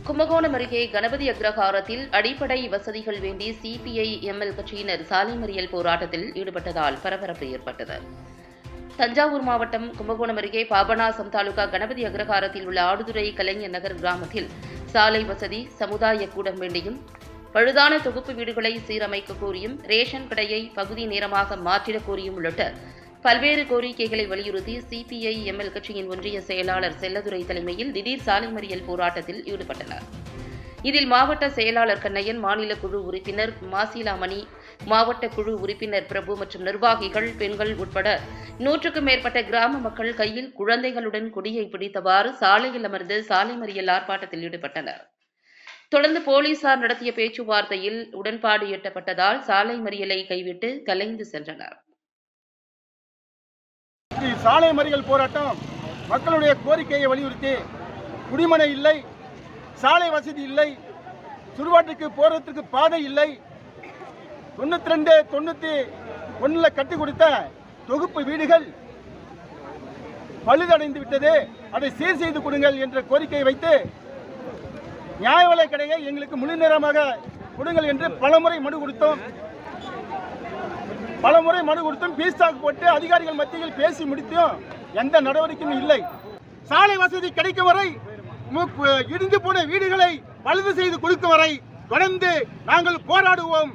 கும்பகோணம் அருகே கணபதி அக்ரஹாரத்தில் அடிப்படை வசதிகள் வேண்டி சிபிஐ-எம்எல் கட்சியினர் சாலை மறியல் போராட்டத்தில் ஈடுபட்டதால் பரபரப்பு ஏற்பட்டது. தஞ்சாவூர் மாவட்டம் கும்பகோணம் அருகே பாபநாசம் தாலுகா கணபதி அக்ரஹாரத்தில் உள்ள ஆடுதுறை கலைஞர் நகர் கிராமத்தில் சாலை வசதி, சமுதாய கூடம் வேண்டியும், பழுதான தொகுப்பு வீடுகளை சீரமைக்க கோரியும், ரேஷன் கடையை பகுதி நேரமாக மாற்றிடக் கோரியும் உள்ளிட்ட பல்வேறு கோரிக்கைகளை வலியுறுத்தி சிபிஐ-எம்எல் கட்சியின் ஒன்றிய செயலாளர் செல்லதுரை தலைமையில் திடீர் சாலை மறியல் போராட்டத்தில் ஈடுபட்டனர். இதில் மாவட்ட செயலாளர் கண்ணையன், மாநில குழு உறுப்பினர் மாசிலாமணி, மாவட்ட குழு உறுப்பினர் பிரபு மற்றும் நிர்வாகிகள், பெண்கள் உட்பட 100க்கும் மேற்பட்ட கிராம மக்கள் கையில் குழந்தைகளுடன் கொடியை பிடித்தவாறு சாலையில் அமர்ந்து சாலை மறியல் ஆர்ப்பாட்டத்தில் ஈடுபட்டனர். தொடர்ந்து போலீசார் நடத்திய பேச்சுவார்த்தையில் உடன்பாடு எட்டப்பட்டதால் சாலை மறியலை கைவிட்டு கலைந்து சென்றனர். சாலை மறியல் போராட்டம் மக்களுடைய கோரிக்கையை வலியுறுத்தி குடிமனை இல்லை, சாலை வசதி இல்லை, சுடுகாட்டுக்கு போறதுக்கு பாதை இல்லை, 92, 91 கட்டி கொடுத்த தொகுப்பு வீடுகள் பழுதடைந்து விட்டது, அதை சீர் செய்து கொடுங்கள் என்ற கோரிக்கையை வைத்து நியாய விலைக் கடையை எங்களுக்கு முழு நேரமாக கொடுங்கள் என்று பலமுறை மனு கொடுத்தோம். பீஸ்டாக் போட்டு அதிகாரிகள் மத்தியில் பேசி முடித்தும் எந்த நடவடிக்கையும் இல்லை. சாலை வசதி கிடைக்கும் வரை, இடிந்து போன வீடுகளை பழுது செய்து கொடுக்கும் வரை தொடர்ந்து நாங்கள் போராடுவோம்.